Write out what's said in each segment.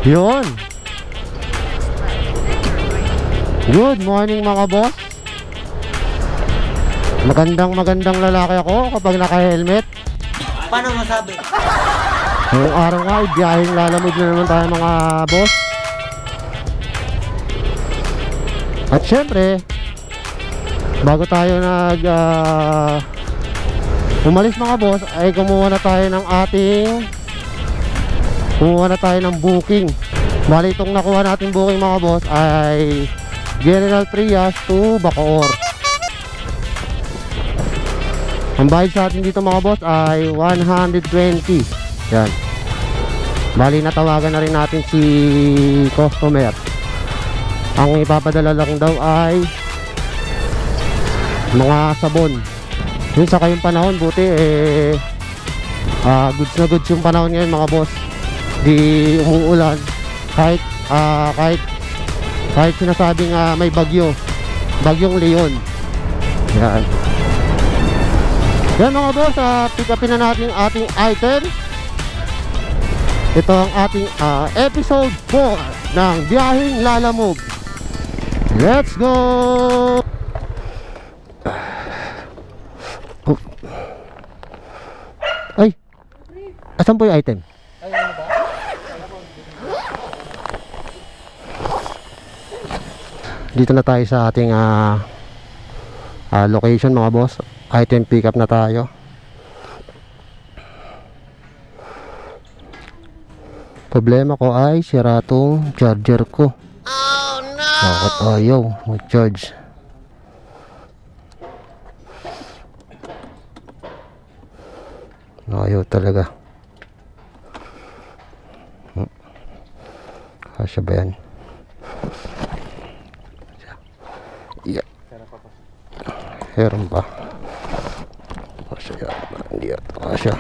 Yun. Good morning mga boss. Magandang lalaki ako kapag naka-helmet. Paano masabi? Ngayong araw nga ay biyaheng lalamog na naman tayo mga boss. At syempre, bago tayo umalis mga boss, ay kumuha na tayo ng booking. Bali itong nakuha natin booking mga boss ay General Trias to Bacoor. Ang bayad sa atin dito mga boss ay 120. Yan. Bali natawagan na rin natin si customer. Ang ipapadala lang daw ay mga sabon. Yun sa kayong panahon, buti goods na goods yung panahon ngayon mga boss. Di umuulan kahit sinasabing may bagyong Leon. Yan. Yan mga boss, pick upin na natin ating item. Ito ang ating episode 4 ng Biyaheng Lalamog. Let's go! Oh. Ay! Asan po yung item? Dito na tayo sa ating location mga boss. Item pick up na tayo. Problema ko ay sira tong charger ko. Oh no! Bakit ayaw mag-charge? Ayaw talaga. Kasya ba yan? Yeah. Heron ba? Kasya yan. Hindi yan. Kasya.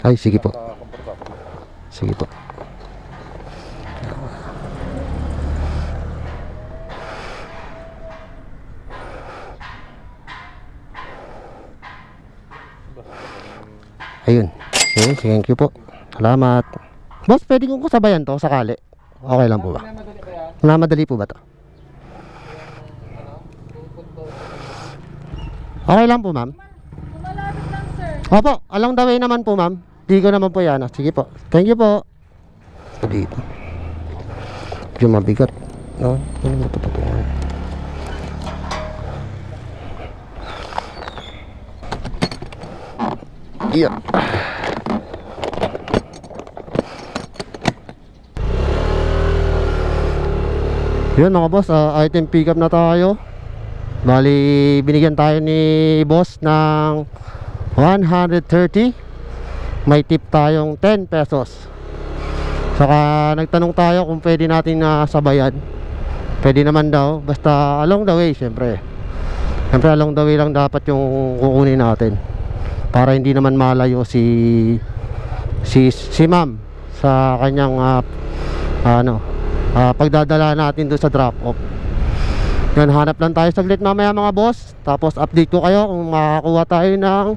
Ay, sige po. Sige po. Ayun. Sige, thank you po. Salamat. Boss, pwede kong kusabayan to sakali? Okay lang po ba? Madali po ba to? Okay lang po ma'am. Malapit lang sir. Opo, along the way naman po ma'am. Di ko naman po yan. Sige po. Thank you po. Dito. Medyo mabigat. No? Ano mo ito patungan? Yeah. Yun mga boss, item pick up na tayo. Bali, binigyan tayo ni boss ng 130. May tip tayong 10 pesos. Saka nagtanong tayo kung pwede natin sabayan. Pwede naman daw, basta along the way syempre. Syempre along the way lang dapat yung kukunin natin, para hindi naman malayo si ma'am sa kanyang pagdadala natin doon sa drop off. Yan, hanap lang tayo saglit mamaya mga boss. Tapos update ko kayo kung makakuha tayo ng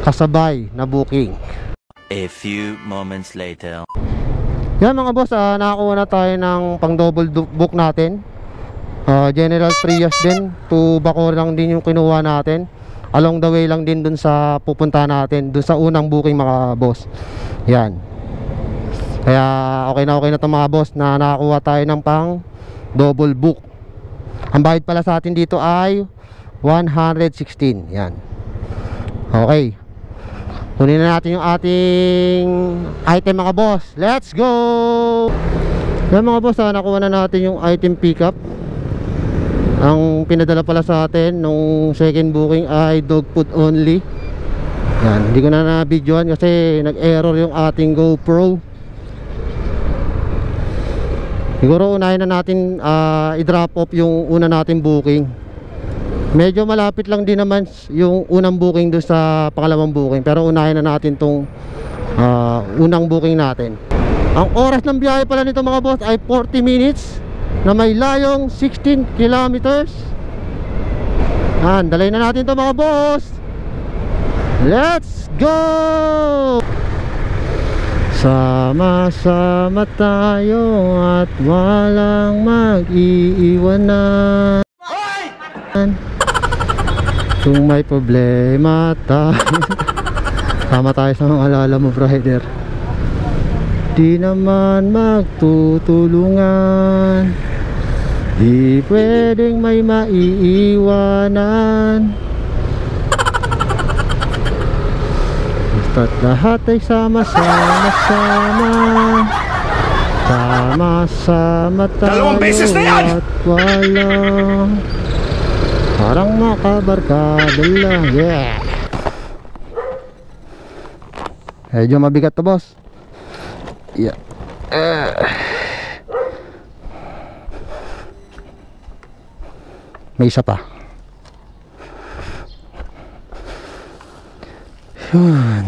kasabay na booking. A few moments later. Yan mga boss, nakakuha na tayo ng pang double book natin. General Trias din to Bacoor lang din yung kinuha natin. Along the way lang din dun sa pupunta natin, dun sa unang booking mga boss. Yan. Kaya okay na to mga boss na nakakuha tayo ng pang double book. Ang bayad pala sa atin dito ay 116. Yan. Okay. Kunin na natin yung ating item mga boss. Let's go! Yan mga boss, nakuha na natin yung item pickup. Ang pinadala pala sa atin nung second booking ay dog food only. Yan, hindi ko na na-videoan kasi nag-error yung ating GoPro. Siguro unahin na natin i-drop off yung una natin booking. Medyo malapit lang din naman yung unang booking doon sa pangalawang booking, pero unahin na natin tong unang booking natin. Ang oras ng biyahe pala nito mga boss ay 40 minutes na may layong 16 kilometers. Dalay na natin to mga boss. Let's go! Sama-sama tayo at walang mag-iiwanan. Kung may problema tayo. Tama tayo sa mga alala mo, brother. Di naman magtutulungan, di pwedeng may maiiwanan. Basta't lahat ay sama-sama. Sama-sama tayo at walang parang makabarkada lang. Yeah. Medyo mabigat to, boss. Yeah. May isa pa. Yun.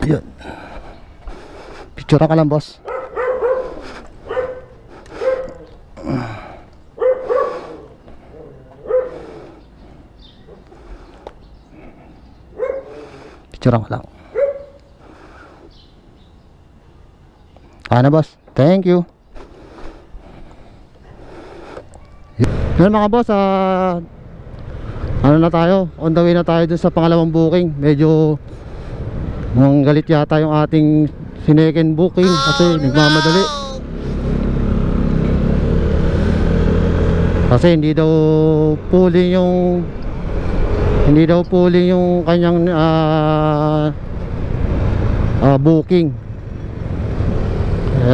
Yun. Picture ka lang, boss. Picture ka lang. Ano, boss? Thank you. Yan mga boss, ano na tayo, on the way na tayo dun sa pangalawang booking. Medyo galit yata yung ating sinecond booking kasi nagmamadali. Kasi hindi daw pulling yung kanyang booking.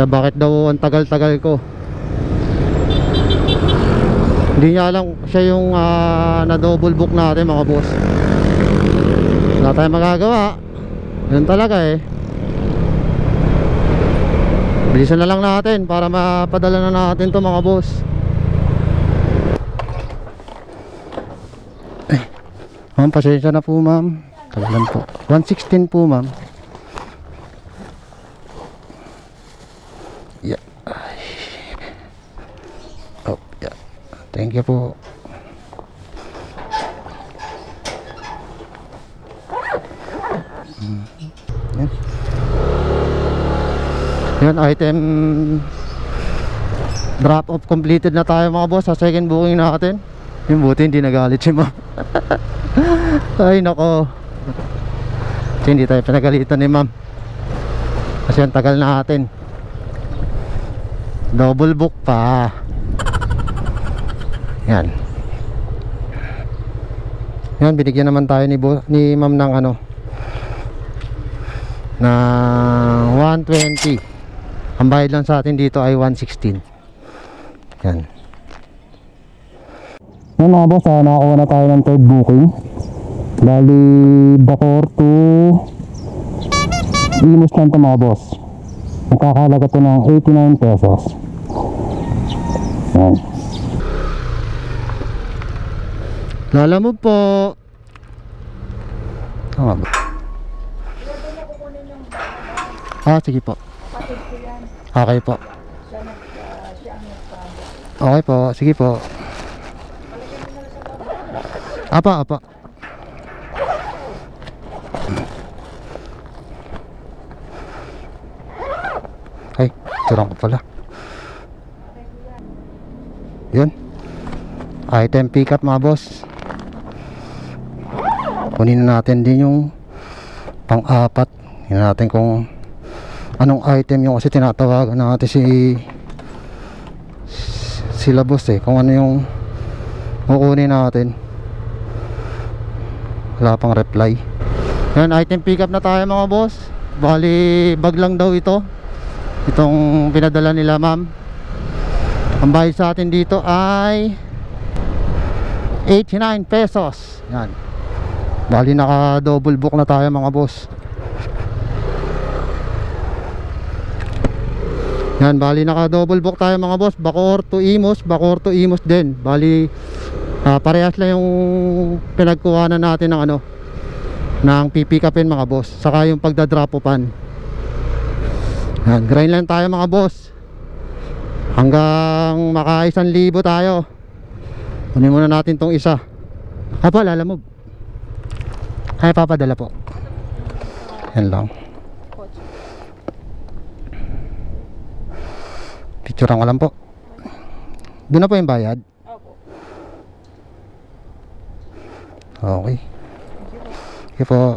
Bakit daw ang tagal-tagal ko? Hindi niya alam siya yung na double book natin mga boss. Wala tayong magagawa. Yun talaga eh. Bilisan na lang natin para mapadala na natin to mga boss. Ma'am, pasensya na po ma'am. Tagalan po. 116 po ma'am. Yeah. Oh, yeah. Thank you po. Yan. Yan, item drop off completed na tayo mga boss sa second booking natin. Yung buti hindi nagalit si ma'am. Ay nako. Kasi hindi tayo pinagalitan ni ma'am. Kasi ang tagal natin. Double book pa. Yan. Yan, binigyan naman tayo ni ma'am ng ano, na 120. Ang bayad lang sa atin dito ay 116. Yan. Yan mga boss, nakakuha na tayo ng third booking. Bali, Bacoor to Imus lang ito mga boss. Magkakalaga ito ng 89 pesos. Yan. Lalamove po. Tama ba? Sige po. Okay po. Okay po, sige po. Apa. Ay, turang ko pala. Yun. Item pick up mga boss. Kunin na natin din yung pang-apat. Tingnan natin kung anong item yung, kasi tinatawagan natin sila boss eh, kung ano yung kukunin natin. Wala pang reply. Yan, item pick up na tayo mga boss. Bali bag lang daw itong pinadala nila ma'am. Ang bayad sa atin dito ay 89 pesos. Yan. Bali naka double book na tayo mga boss. Yan, bali naka double book tayo mga boss. Bacoor to Imus din. Bali parehas lang yung pinagkuhanan natin ng ano, ng pipikapin mga boss, saka yung pagdadrop-offan. Yan, grind lang tayo mga boss hanggang maka 1,000 tayo. Kunin muna natin tong isa. Apo, lalamog. Ay, papadala po. Yan lang. Picturean ko lang po. Doon na po yung bayad. Opo. Okay. Okay po.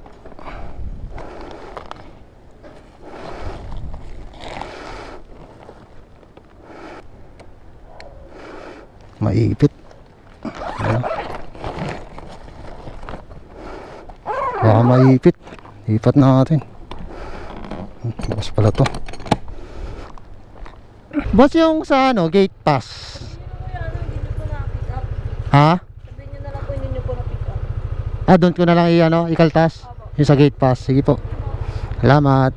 Maipit. Ayan. Baka maipit. Ipat natin. Bukas pala to. Boss, yung sa ano, gate pass. Hindi ko na pick up. Ha? Sabihin nyo na lang po hindi nyo po na pick up. Ah, doon ko na lang ikaltas. Yung sa gate pass. Sige po. Salamat.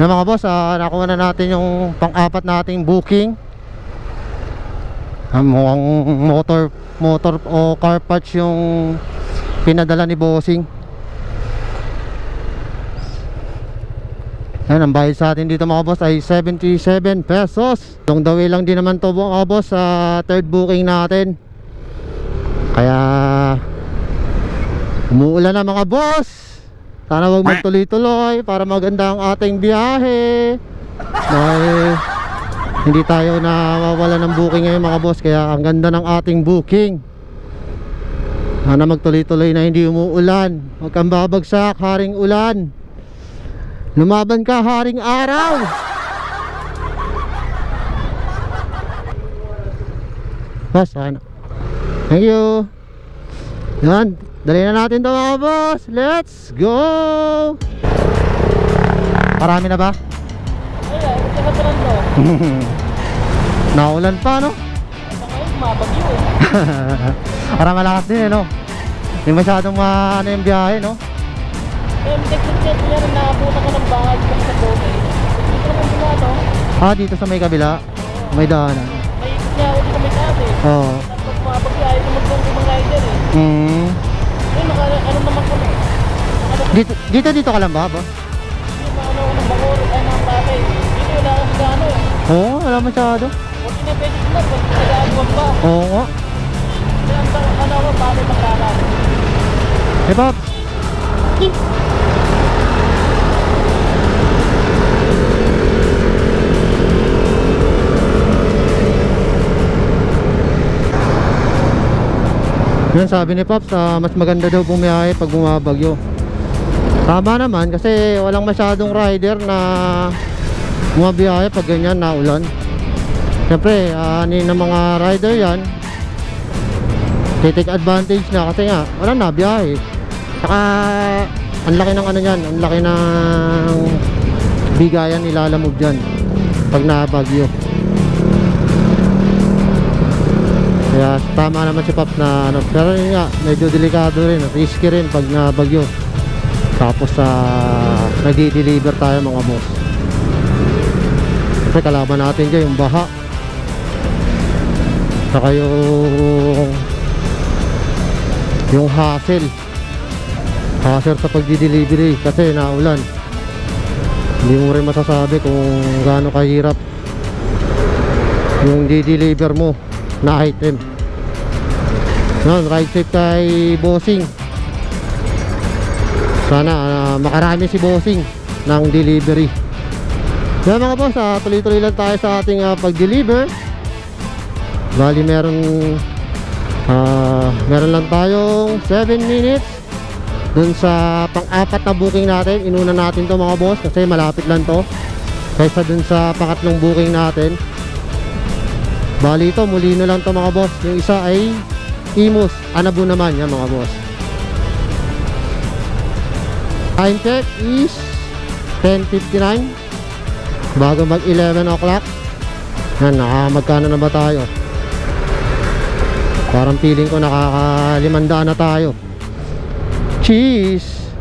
Na mga boss, nakuha na natin yung pang-apat nating booking. Mukhang motor o car parts yung pinadala ni Bossing. Yan, ang bayad sa atin dito mga boss ay 77 pesos. Long the way lang din naman to mga boss sa third booking natin. Kaya umuulan na mga boss. Sana wag magtuloy-tuloy para maganda ang ating biyahe. Dahil hindi tayo nawawala ng booking ngayon mga boss. Kaya ang ganda ng ating booking. Sana magtuloy-tuloy na hindi umuulan. Huwag kang babagsak, haring ulan. Lumaban ka, haring araw. Boss, okay na. Thank you. Yan, dali na natin ito mga boss. Let's go. Marami na ba? Ay, ito na lang to. Naulan pa, no? Ngayon, mabagyo eh. Para malakas din, no? Hindi masyadong ano yung biyahe, no? Eh, check niya rin nakapunta ka ng bahay sa bote. Dito naman sila, no? Ah, dito sa may kabila. May daanan. May ikot niya ako dito may tabi. Oo. Tapos mabagyo, ayaw tumagpong yung mga rider eh. Hmm. Eh, ano naman ko na eh. Dito ka lang ba, boss? Yung mga ano ng Bacoor, ay ng tatay. Dito wala kasi sa ano eh. Oo, wala masyado. Huwag na pwede sila, huwag nagagawan pa. Oo nga. Kaya ano ako, bakit maglalaro? Hey, Pops. Yun sabi ni Pops, mas maganda daw bumiyahe pag bumabagyo. Tama naman kasi walang masyadong rider na bumabiyahe pag ganyan na ulan. Siyempre, ani ng mga rider yan, take advantage na kasi nga walang nabiyahe. Saka ang laki ng ano yan, ang laki ng bigayan nilalamog dyan pag nabagyo. Kaya tama naman si Pops na ano, pero yun nga, medyo delikado rin, risky rin pag nabagyo. Tapos nagdi-deliver tayo mga boss. Kasi kalaban natin dyan yung baha. Saka yung hassle sa pagdi-delivery kasi naulan. Hindi mo rin masasabi kung gaano kahirap yung di-deliver mo na item. Noon, ride safe kay Bossing. Sana makarami si Bossing ng delivery. Kaya mga boss, tuloy-tuloy lang tayo sa ating pag-deliver. Bali meron lang tayong 7 minutes dun sa pang-apat na booking natin. Inuna natin to mga boss kasi malapit lang to kaysa dun sa pangatlong booking natin. Bali ito, Molino lang to mga boss. Yung isa ay Imus, Anabu naman yan mga boss. Time check is 10:59 bago mag 11 o'clock. Yan, magkano na ba tayo? Parang feeling ko nakaka-500 na tayo. Cheese.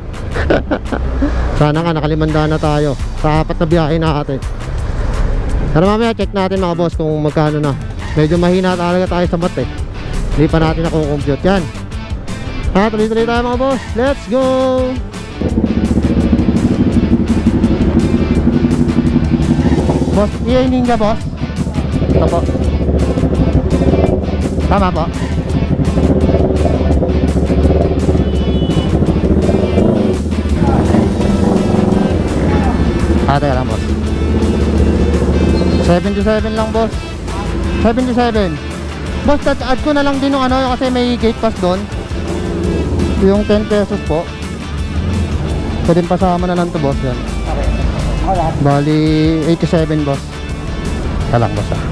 Sana nga naka-500 na tayo sa apat na biyahe natin. Pero mamaya check natin mga boss kung magkano na. Medyo mahina talaga tayo sa mat eh. Hindi pa natin nakukompute yan. Tuloy-tuloy tayo mga boss. Let's go. Boss, iyainin ka boss. Ito po. Tama po. Teka lang boss. 77 lang boss. 77. Boss, add ko na lang din yung ano kasi may gate pass doon. Yung 10 pesos po. Pwede pasama na lang to boss yan. Bali 87 boss. Talang boss ah.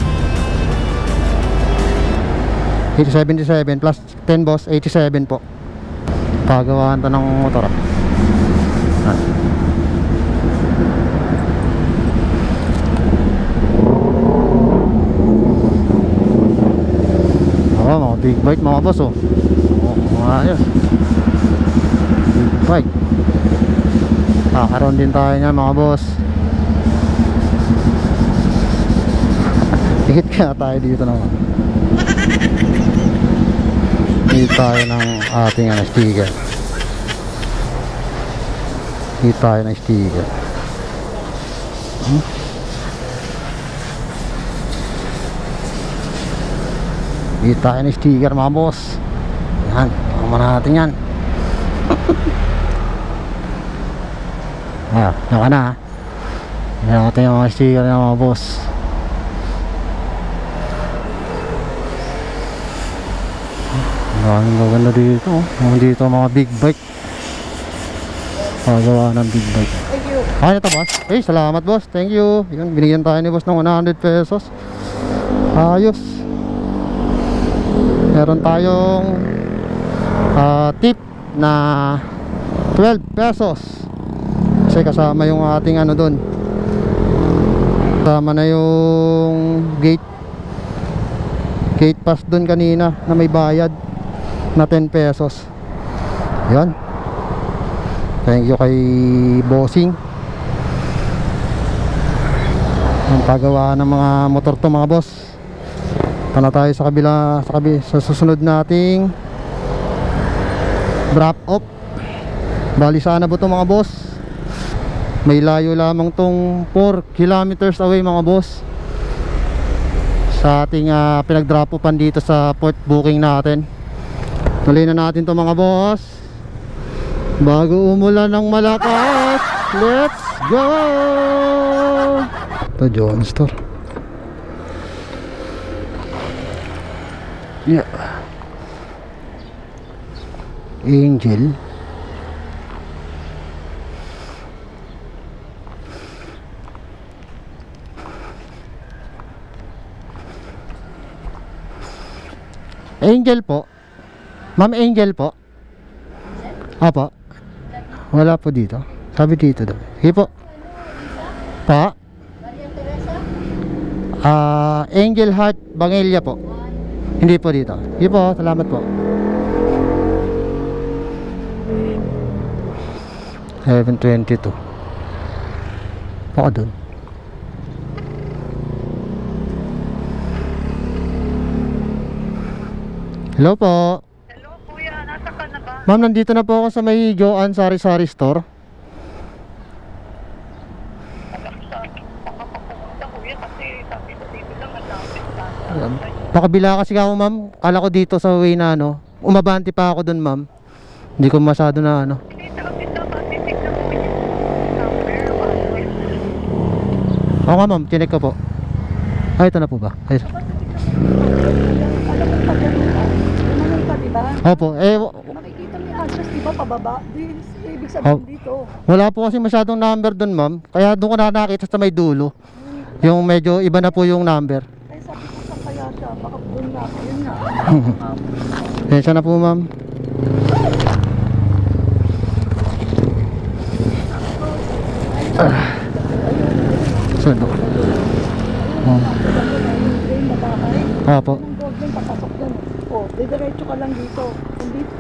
77 plus 10 boss, 87 po. Pagawaan to ng motor ah. Oh, mga big bike mga boss oh. Ayos. Big bike. Kakaroon din tayo niyan mga boss. Hit kaya tayo dito naman. Hit tayo ng ating sticker. Hit tayo ng sticker. Hit tayo ng sticker mga boss. Yan, tama natin yan. Yan ka na ha. Yan natin yung mga sticker ng mga boss. Maraming maganda dito. Dito mga big bike. Pagawa ng big bike. Thank you. Ano to boss? Eh, salamat boss. Thank you. Yun, binigyan tayo ni boss ng 100 pesos. Ayos. Meron tayong tip na 12 pesos. Kasi kasama yung ating ano doon. Kasama na yung gate pass doon kanina na may bayad na 10 pesos. Yan. Thank you kay Bossing. Ang paggawa ng mga motor to mga boss. Tana tayo sa kabila, sa susunod nating drop off. Bali sana ba to mga boss? May layo lamang tong 4 kilometers away mga boss sa ating pinag-drop offan dito sa port booking natin. Tuloy na natin to mga boss bago umulan ng malakas. Let's go! Ito John Store. Yeah. Angel. Angel po. Ma'am Angel po. Apa? Wala po dito. Sabi dito daw. Sige po. Pa? Angel Heart Bangelia po. Hindi po dito. Sige po, salamat po. 722. Baka dun. Hello po. Hello kuya, nasa ka na ba? Ma'am, nandito na po ako sa may Joanne Sari-Sari Store. Nakakapunta kuya kasi sabi ko dito lang malapit sana. Pakabila kasi ako ma'am. Kala ko dito sa way na ano. Umabante pa ako dun ma'am. Hindi ko masyado na ano. Hindi kasi dapat titignan mo yung number. Oo nga ma'am, chinek ko po. Ay, ito na po ba? Ay. Alam mo pa ganun ka, diba? Opo, Makikita mo yung address, diba, pababa? Ibig Oh. sabihin dito. wala po kasi masyadong number dun ma'am. Kaya doon ko na nakita sa may dulo. Yung medyo iba na po yung number. Ay sabi ko sa kaya siya, baka doon na, yun nga. Pensya na po ma'am. Saan po? Opo. Yung golden, papasok yan. O, didiretso ka lang dito.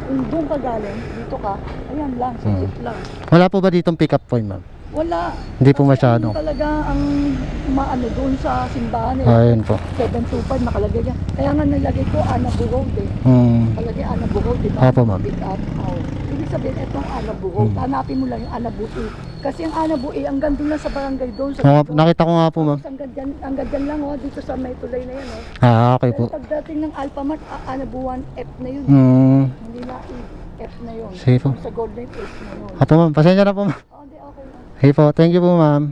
Kung doon ka galing, dito ka, ayan lang, sikip lang. Wala po ba ditong pick up point ma'am? Wala. Hindi po Kasi masyado. ano talaga ang maano doon sa simbahan eh. Ayun po. 725 nakalagay yan. Kaya nga nilagay ko Anabu Road eh. Hmm. Nakalagay Anabu Road, diba? Opo, ma'am. Pick up. Oh. Ibig ibig sabihin, itong Anabuo. Hanapin mo lang yung Anabuo. Kasi yung Anabuo, ang ganda lang sa barangay doon. Sa Oo, nakita ko nga po, ma'am. Ang ganda lang, dito sa may tulay na yan. Okay po. Pero pagdating ng Alphamart, Anabuo 1F na yun. Hindi na F na yun. Sige po. Sa Golden F na yun. Apo, ma'am. Pasensya na po, ma'am. Hindi, okay lang. Sige po. Thank you po, ma'am.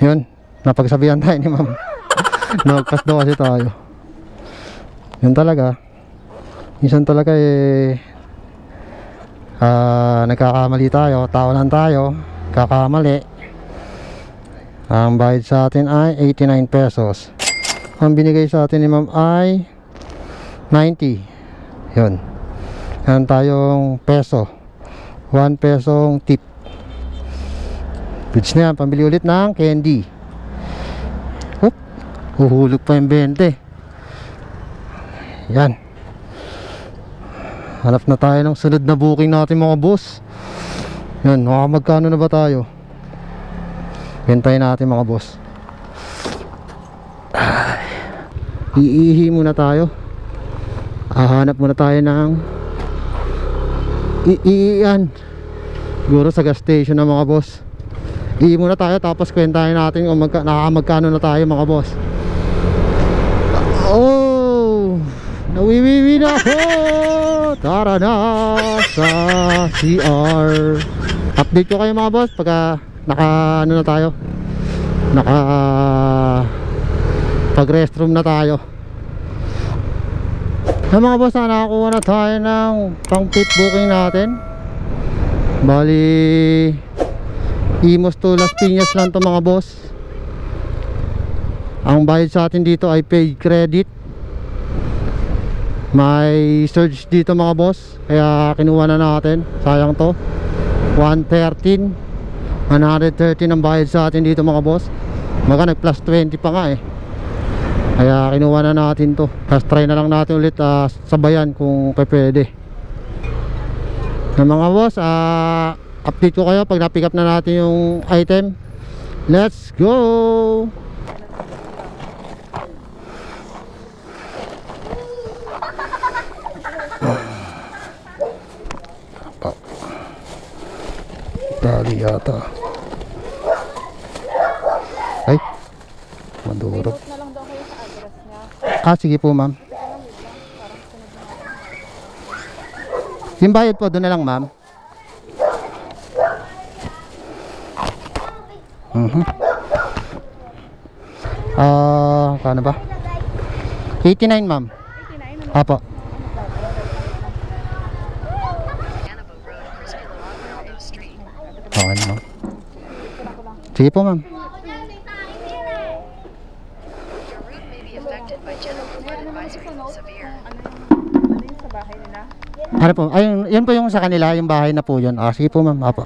Yun. Napagsabihan tayo ni ma'am. Nagpas daw kasi tayo. Yun talaga. Minsan talaga nagkakamali tayo. Tao lang tayo. Kakamali. Ang bayad sa atin ay 89 pesos. Ang binigay sa atin ni ma'am ay 90. Yun. Yan tayong peso. 1 pesong tip. Goods na yan. Pambili ulit ng candy. Oop. Uhulog pa yung 20. Yan. Hanap na tayo ng sunod na booking natin mga boss. Yan. Magkano na ba tayo? Bentayin natin mga boss. Iihi muna tayo. Hanap muna tayo ng iian. Siguro sa gas station na mga boss. Iihi muna tayo tapos kwentahin natin kung magkano na tayo mga boss. Oh, nawiwiwi na ako. Tara na sa CR. Update ko kayo mga boss pagka naka pag restroom na tayo. Mga boss, nakakuha na tayo ng pang pit booking natin. Bali Imos to Las Piñas lang to mga boss. Ang bayad sa atin dito ay paid credit. May surge dito mga boss, kaya kinuha na natin. Sayang to. 113 ang bayad sa atin dito mga boss. Nag plus 20 pa nga kaya kinuha na natin to. Tapos try na lang natin ulit sabayan kung pwede. Mga boss, update ko kayo pag na-pick up na natin yung item. Let's go! Dali yata. Ay, madurog. Sige po ma'am. Yung bayad po doon na lang ma'am. Paano ba? 89 ma'am. 89? Apo. Okay ma'am. Sige po ma'am. Ano po? Ayun, yun po yung sa kanila, yung bahay na po yun. Sige po ma'am. Apo.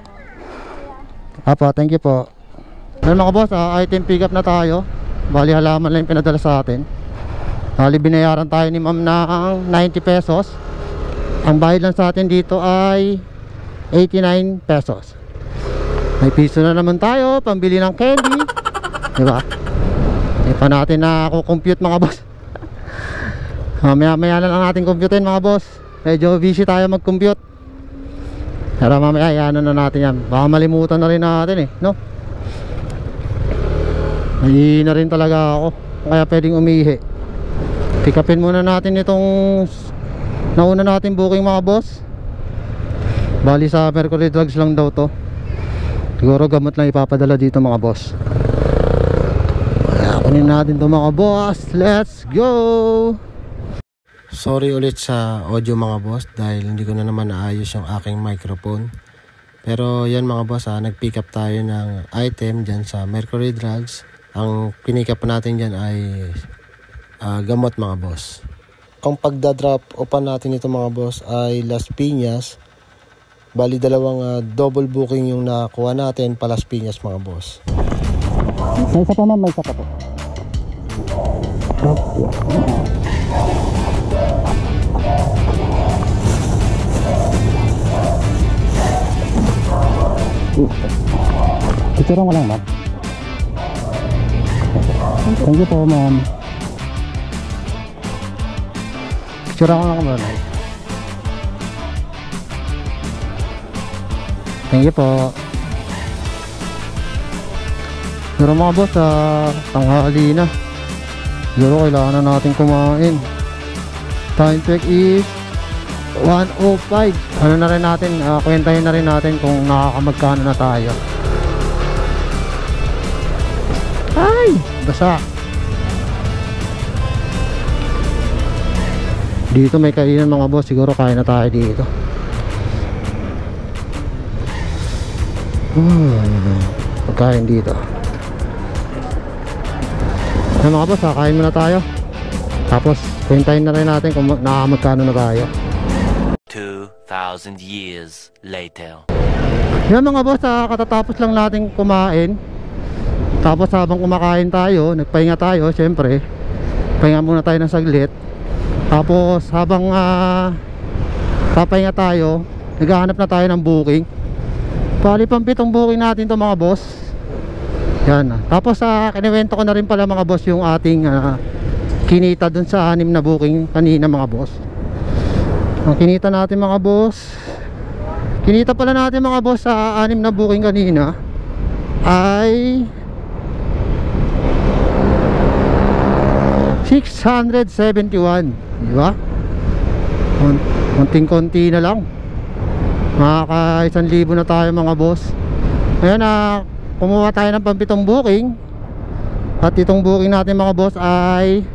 Apo, thank you po. Ano mga boss, item pick up na tayo. Bali halaman lang yung pinadala sa atin. Bali binayaran tayo ni ma'am ng 90 pesos. Ang bayad lang sa atin dito ay 89 pesos. May piso na naman tayo pambili ng candy. Diba? Hindi pa natin na compute mga boss. Maya na lang natin computein mga boss. Medyo busy tayo mag-compute. Pero mamaya iano na natin yan. Baka malimutan na rin natin no? Ay na rin talaga ako. Kaya pwedeng umihi. Pick upin muna natin itong nauna natin booking mga boss. Bali sa Mercury Drugs lang daw to. Siguro gamot lang ipapadala dito mga boss. Kaya kunin natin to mga boss. Let's go! Sorry ulit sa audio mga boss dahil hindi ko na naman naayos yung aking microphone. Pero yan mga boss, nag-pick up tayo ng item dyan sa Mercury Drugs. Ang pinick up natin dyan ay gamot mga boss. Ang pagdadrop upan natin ito mga boss ay Las Piñas. Bali dalawang double booking yung nakuha natin pa Las Piñas mga boss. May isa pa ma'am, may isa pa po. Picture mo lang ma'am. Thank you po, ma'am. Picture ako na kamay. Thank you po. Pero mga boss, tanghali na. Siguro kailangan na natin kumain. Time check is 1:05. Ano na rin natin, kwentahin na rin natin kung nakakamagkano na tayo. Ay! Basa. Dito may kainan mga boss. Siguro kain na tayo dito. Pagkain dito. Ay mga boss, kain muna tayo. Tapos kwentahin na rin natin kung nakakamagkano na tayo. 2,000 years later. Yan mga boss, katatapos lang natin kumain. Tapos habang kumakain tayo, nagpahinga tayo, syempre. Pahinga muna tayo ng saglit. Tapos habang papahinga tayo, naghahanap na tayo ng booking. Bali pang 7 booking natin to mga boss. Yan. Tapos kiniwento ko na rin pala mga boss yung ating kinita dun sa 6 na booking kanina mga boss. Ang kinita natin mga boss, kinita pala natin mga boss sa 6 na booking kanina ay 671, di ba? Konting-konti na lang. Makaka 1,000 na tayo mga boss. Ayan, kumuha tayo ng pang 7 booking. At itong booking natin mga boss ay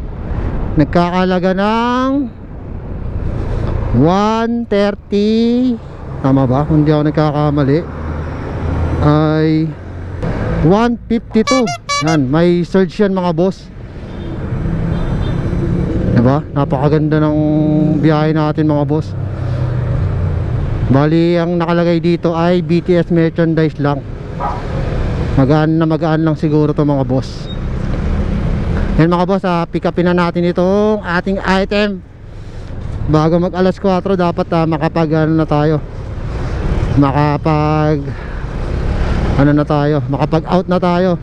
nagkakalaga ng 130. Tama ba? Hindi ako nagkakamali. Ay 152. Yan, may surge yan mga boss. Diba? Napakaganda ng biyahe natin mga boss. Bali, ang nakalagay dito ay BTS merchandise lang. Magaan na magaan lang siguro to mga boss. Yan mga boss, pick upin na natin itong ating item. Bago mag alas 4 dapat makapag ano na tayo. Makapag out na tayo.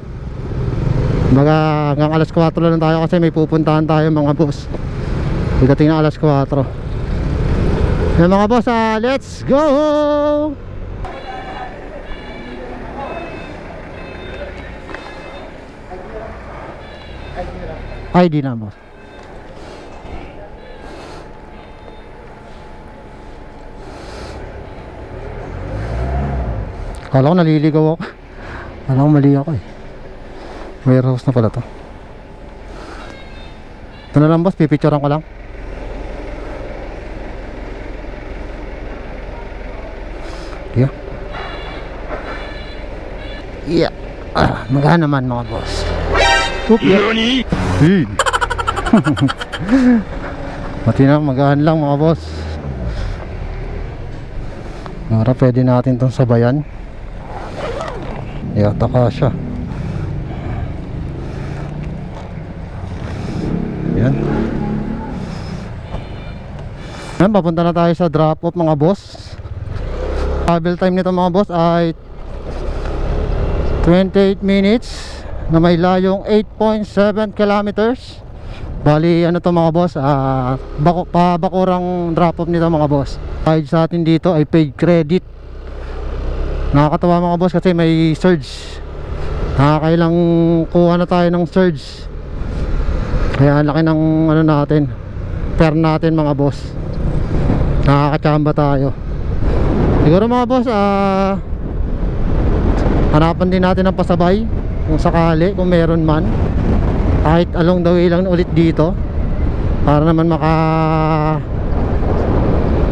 Baga hanggang alas 4 lang tayo kasi may pupuntahan tayo mga boss. Pagdating na alas 4. Yan mga boss, let's go! ID na boss. Kala ko naliligaw ako. Kala ko mali ako eh. Warehouse na pala to. Ito na lang boss, pipicturean ko lang. Yeah. Yeah. Magana naman mga boss. Oop, yeah. Mati na, magaan lang mga boss. Para pwede natin itong sabayan. Yata ka siya. Yan. Yan, papunta na tayo sa drop off mga boss. Travel time nito mga boss ay 28 minutes na may layong 8.7 kilometers. Bali ano to mga boss, pabakurang drop off nito mga boss. Kahit sa atin dito ay paid credit. Nakakatawa mga boss kasi may surge. Nakakailang kuha na tayo ng surge. Kaya laki ng ano natin, per natin mga boss. Nakakachamba tayo. Siguro mga boss, hanapan din natin ng pasabay kung sakali, kung meron man. Kahit along the way lang ulit dito, para naman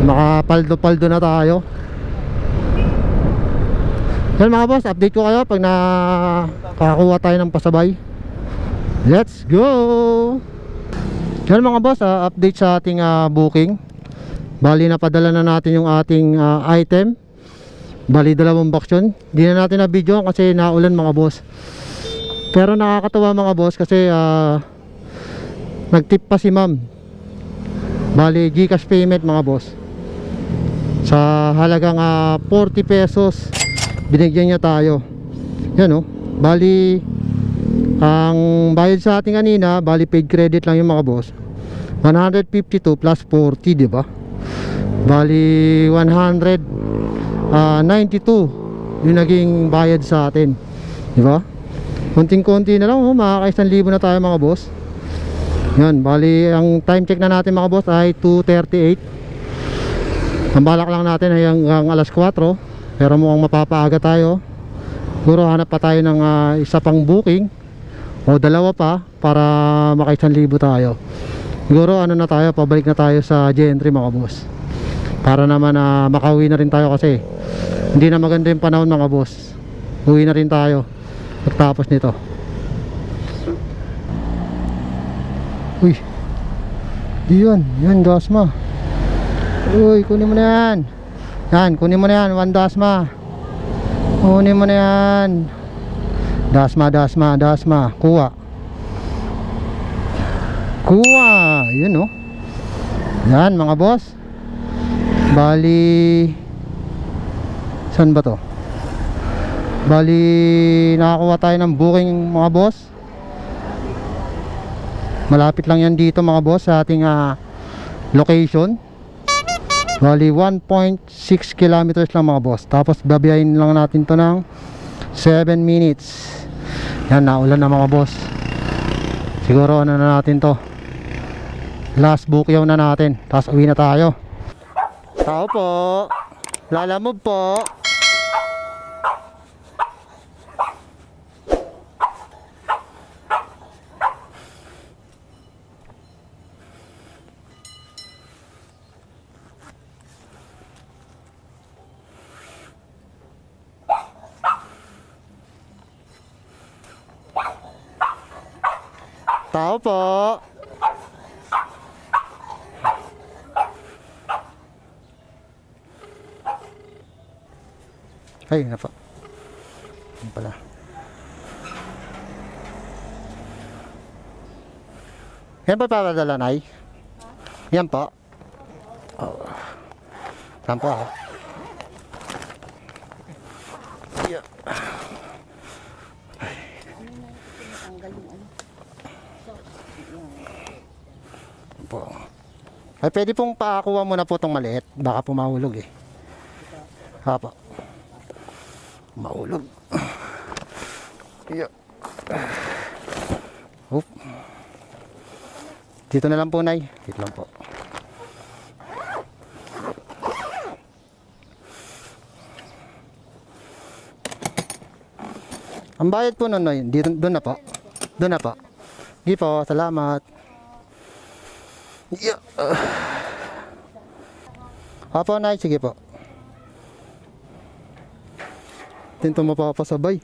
makapaldo-paldo na tayo. Yan mga boss, update ko kayo pag nakakakuha tayo ng pasabay. Let's go! Yan mga boss, update sa ating booking. Bali napadala na natin yung ating item. Bali 2 box yun. Di na natin na video kasi naulan mga boss. Pero nakakatawa mga boss kasi nagtip pa si ma'am. Bali GCash payment mga boss. Sa halagang 40 pesos binigyan niya tayo. Yan o. Bali Ang bayad sa atin kanina, bali paid credit lang yung mga boss. 152 plus 40, di ba? Bali 192 yung naging bayad sa atin, di ba? Konting-konti na lang, makaka 1,000 na tayo mga boss. Yan, bali ang time check na natin mga boss ay 2:38. Ang balak lang natin ay hanggang alas 4, pero mukhang mapapaaga tayo. Siguro hanap pa tayo ng isa pang booking o dalawa pa para maka 1,000 tayo. Siguro ano na tayo, pabalik na tayo sa gentry mga boss, para naman makauwi na rin tayo kasi hindi na maganda yung panahon mga boss. Uwi na rin tayo pagtapos nito. Uy, yun Dasma. Uy, kunin mo na yan. Yan, kunin mo na yan, 1 Dasma. Kunin mo na yan. Dasma. Kuha. Yun oh. Yan mga boss. Bali, saan ba to? Bali, nakakuha tayo ng booking mga boss. Malapit lang yan dito mga boss sa ating location. Bali 1.6 kilometers lang mga boss. Tapos babiyahin lang natin to ng 7 minutes. Yan, naulan na mga boss. Siguro ano na natin to, last bukyaw na natin. Tapos uwi na tayo. Tao po, lalamove po. Tao po. Ay, na po. Yan pala. Yan pa papadala, Nay? Yan po. Oh. Yan po. Yeah. Po. Ay, pwede pong pakakuha mo na po itong maliit. Baka po mahulog eh. Hapa. Mahulog. Yeah. Oop. Dito na lang po, Nay. Dito lang po. Ang bayad po nun, Noy. Dito, doon na po. Doon na po. Sige po, salamat. Yeah. Apo, Nay, sige po. Tinto mapapasabay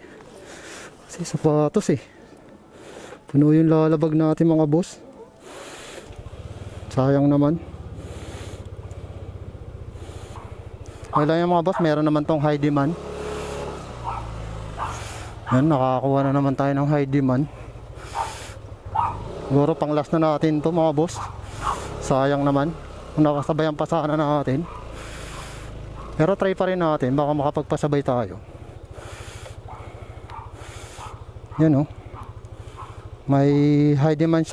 kasi sapatos eh. Puno yung lalabag natin mga boss. Sayang naman. Wala yung mga boss, meron naman tong high demand. Yan, nakakakuha na naman tayo ng high demand. Siguro pang last na natin to mga boss. Sayang naman kung nakasabayan pa sana natin. Pero try pa rin natin, baka makapagpasabay tayo. Yan oh. May high demand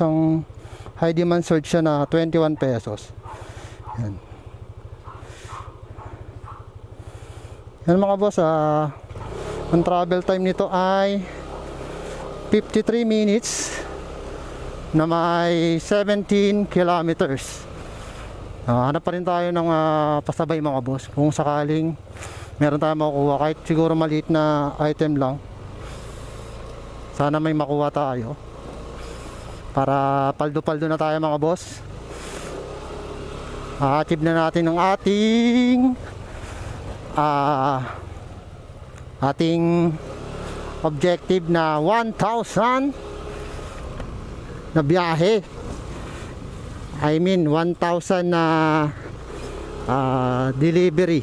surge siya na 21 pesos. Yan. Yan mga boss, ang travel time nito ay 53 minutes na may 17 kilometers. Hanap pa rin tayo ng pasabay mga boss. Kung sakaling meron tayong makukuha, kahit siguro maliit na item lang, sana may makuha tayo para paldo-paldo na tayo mga boss. Achieve na natin ang ating objective na 1,000 na biyahe. I mean 1,000 na delivery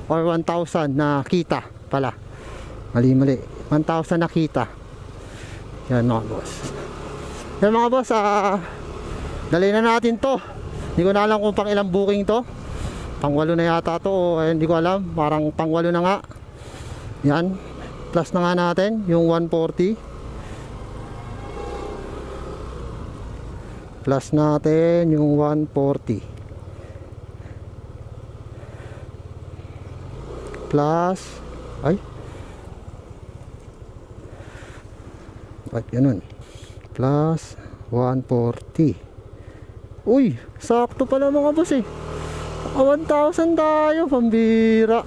or 1,000 na kita pala. Mali 1,000 na kita. Yan mga boss. Yan mga boss, dali na natin to. Hindi ko na alam kung pang ilang booking to. Pang 8 na yata to o hindi ko alam. Parang pang 8 na nga. Yan, plus na nga natin yung 140. Plus natin yung 140. Plus, ay, ba't ganun? Plus 140. Uy, sakto pala mga boss eh. 1,000 tayo, pambira.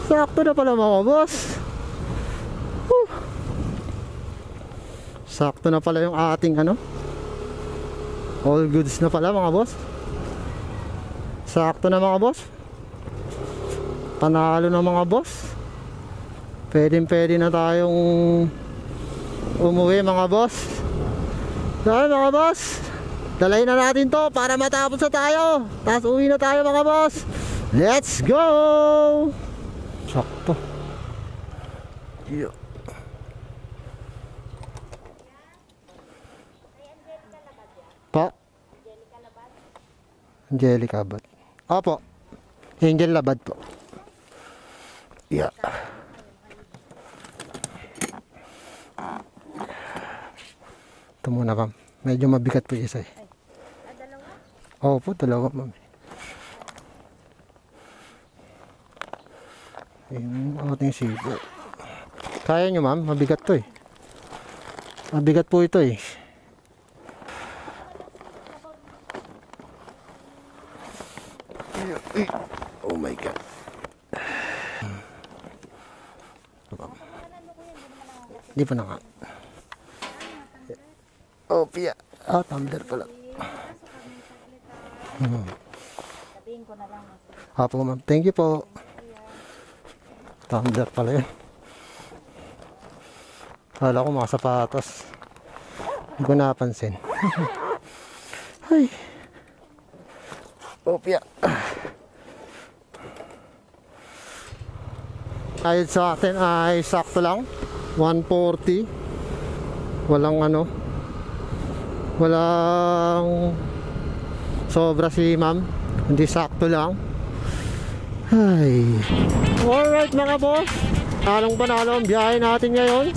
Sakto na pala mga boss. Whew. Sakto na pala yung ating ano. All goods na pala mga boss. Sakto na mga boss. Panalo na mga boss. Pwede na tayong umuwi mga boss. Dahil mga boss, dalay na natin to para matapos na tayo. Tapos uwi na tayo mga boss. Let's go! Sakto. Yeah. Pa? Angelica Labad. Opo. Angel Labad po. Yeah. Ito muna ma'am. Medyo mabigat po isa eh. Dalawa? Opo, dalawa ma'am. Yung ating sibo. Kaya nyo ma'am, mabigat to eh. Mabigat po ito eh. Oh my god. Hindi pa na nga. Oh, Pia. Ah, tumbler pala. Sabihin ko na lang. Apo ma'am, thank you po. Tumbler pala yun. Kala ko mga sapatos. Hindi ko napansin. Ay. Oh, Pia. Ayun sa atin ay sakto lang. 140. Walang ano. Walang sobra si ma'am. Hindi sakto lang. Ay. Alright mga boss. Panalo ang biyahe natin ngayon.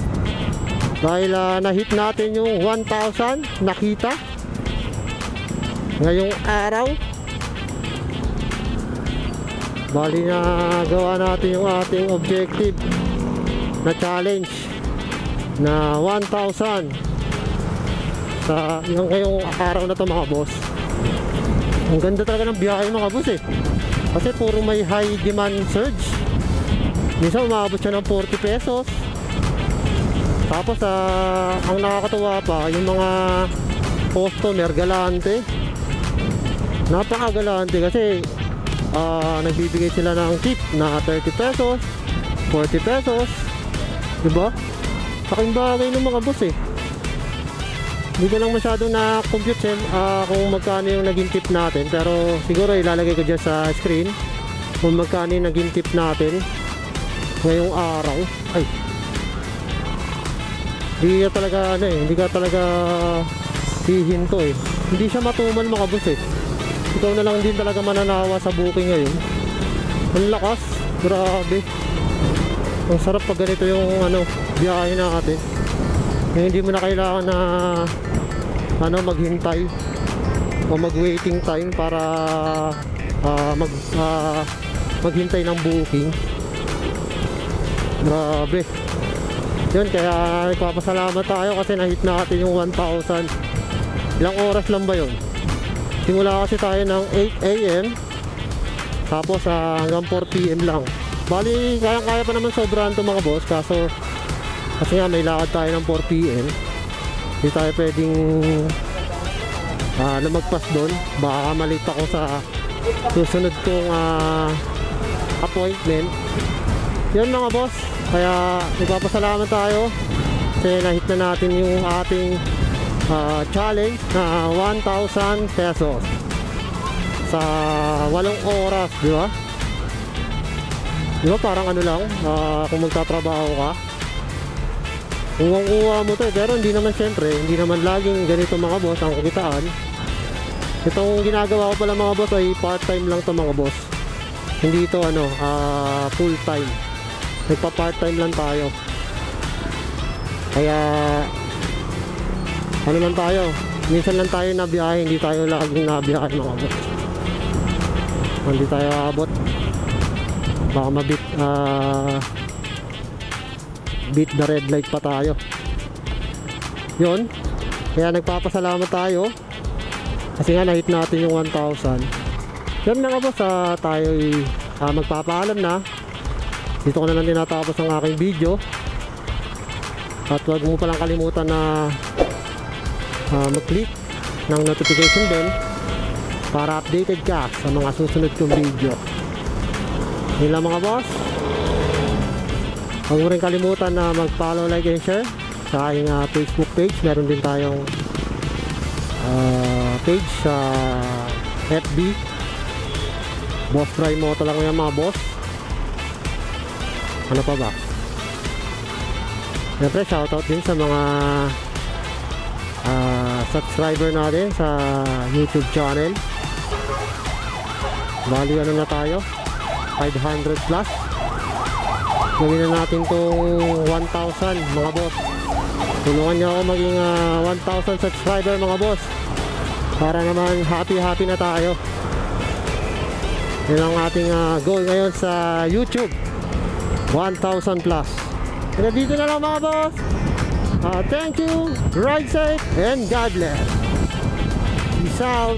Dahil na-hit natin yung 1,000 nakita ngayong araw. Bali na gawa natin yung ating objective na challenge na 1,000 sa yung ngayong araw na to mga boss. Ang ganda talaga ng biyahe mga boss eh, kasi puro may high demand surge. Minsan umabot siya ng 40 pesos. Tapos ang nakakatuwa pa yung mga customer galante, napakagalante kasi nagbibigay sila ng tip na 30 pesos 40 pesos, diba? Saking bagay ng mga boss eh. Hindi ko lang masyadong na-compute kung magkano yung naging tip natin, pero siguro ilalagay ko dyan sa screen kung magkano yung naging tip natin ngayong araw. Ay, hindi ka talaga ano eh, hindi ka talaga hihinto eh. Hindi siya matumal mga boss eh. Ikaw na lang din talaga mananawa sa booking ngayon. Ang lakas, grabe. Ang sarap pag ganito yung ano, biyahe natin. Hindi mo na kailangan na ano, maghintay o mag-waiting time para maghintay ng booking. Grabe. Yun, kaya nagpapasalamat tayo kasi na-hit natin yung 1,000. Ilang oras lang ba yun? Simula kasi tayo ng 8 AM tapos hanggang 4 PM lang. Bali, kaya pa naman sobrahan to mga boss, kaso kasi nga may lakad tayo ng 4 PM. Hindi tayo pwedeng lumagpas doon. Baka malate ako sa susunod kong appointment. Yan mga boss, kaya nagpapasalamat tayo kasi na-hit na natin yung ating challenge na 1,000 pesos sa 8 oras, di ba? Di ba parang ano lang, kung magtatrabaho ka, kuha mo to eh, pero hindi naman, syempre, hindi naman laging ganito mga boss ang kitaan. Itong ginagawa ko pala mga boss ay part-time lang to mga boss. Hindi ito ano, full-time. Nagpa-part-time lang tayo. Kaya ano lang tayo, Minsan lang tayo nabiyahe, hindi tayo laging nabiyahe mga boss. Hindi tayo aabot. Baka beat the red light pa tayo. Yun. Kaya nagpapasalamat tayo. Kasi nga na-hit natin yung 1,000. Yan mga boss, tayo magpapaalam na. Dito ko na lang tinatapos ang aking video. At huwag mo palang kalimutan na mag-click ng notification bell para updated ka sa mga susunod kong video. Yun lang mga boss. Huwag mo rin kalimutan na mag-follow, like, and share sa aking Facebook page. Meron din tayong page sa FB. Boss Dry Moto lang yan mga boss. Ano pa ba? Siyempre shoutout din sa mga subscriber natin sa YouTube channel. Bali ano na tayo, 500 plus. Gawin na natin tong 1,000 mga boss. Tulungan niyo ako maging 1,000 subscriber mga boss, para naman happy na tayo. Yun ang ating goal ngayon sa YouTube, 1,000 plus. Kaya dito na lang mga boss. Thank you, ride safe, and God bless. Peace out.